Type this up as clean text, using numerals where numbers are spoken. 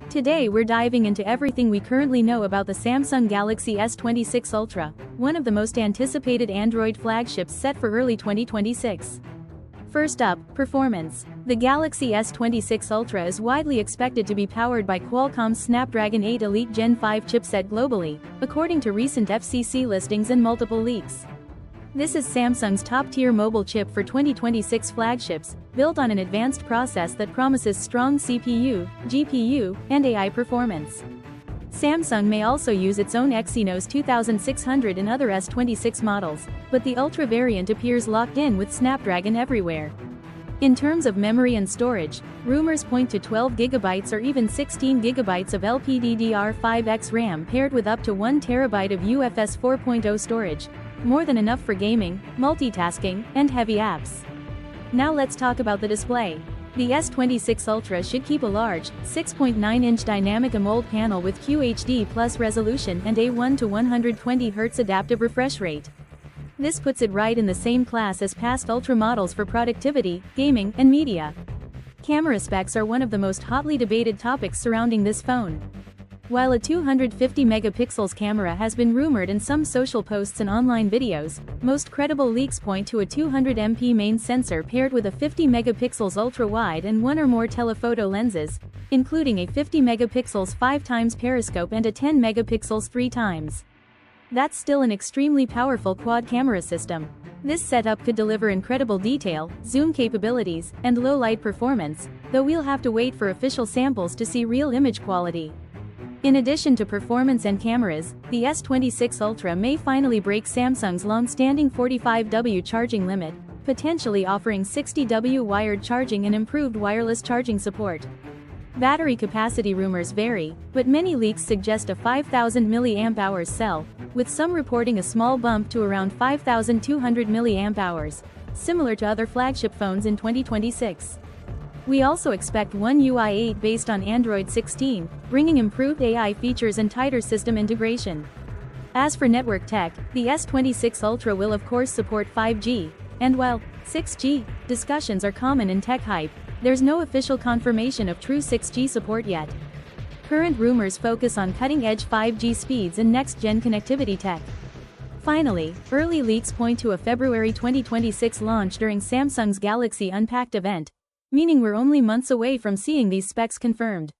Today we're diving into everything we currently know about the Samsung Galaxy S26 Ultra, one of the most anticipated Android flagships set for early 2026. First up, performance. The Galaxy S26 Ultra is widely expected to be powered by Qualcomm's Snapdragon 8 Elite Gen 5 chipset globally, according to recent FCC listings and multiple leaks. This is Samsung's top-tier mobile chip for 2026 flagships, built on an advanced process that promises strong CPU, GPU, and AI performance. Samsung may also use its own Exynos 2600 in other S26 models, but the Ultra variant appears locked in with Snapdragon everywhere. In terms of memory and storage, rumors point to 12GB or even 16GB of LPDDR5X RAM paired with up to 1TB of UFS 4.0 storage, more than enough for gaming, multitasking, and heavy apps. Now let's talk about the display. The S26 Ultra should keep a large, 6.9-inch dynamic AMOLED panel with QHD+ resolution and a 1 to 120 Hz adaptive refresh rate. This puts it right in the same class as past Ultra models for productivity, gaming, and media. Camera specs are one of the most hotly debated topics surrounding this phone. While a 250-megapixels camera has been rumored in some social posts and online videos, most credible leaks point to a 200MP main sensor paired with a 50-megapixels ultra-wide and one or more telephoto lenses, including a 50-megapixels 5x periscope and a 10-megapixels 3x. That's still an extremely powerful quad camera system. This setup could deliver incredible detail, zoom capabilities, and low-light performance, though we'll have to wait for official samples to see real image quality. In addition to performance and cameras, the S26 Ultra may finally break Samsung's long-standing 45W charging limit, potentially offering 60W wired charging and improved wireless charging support. Battery capacity rumors vary, but many leaks suggest a 5,000 mAh cell, with some reporting a small bump to around 5,200 mAh, similar to other flagship phones in 2026. We also expect One UI 8 based on Android 16, bringing improved AI features and tighter system integration. As for network tech, the S26 Ultra will of course support 5G, and while 6G discussions are common in tech hype, there's no official confirmation of true 6G support yet. Current rumors focus on cutting-edge 5G speeds and next-gen connectivity tech. Finally, early leaks point to a February 2026 launch during Samsung's Galaxy Unpacked event, meaning we're only months away from seeing these specs confirmed.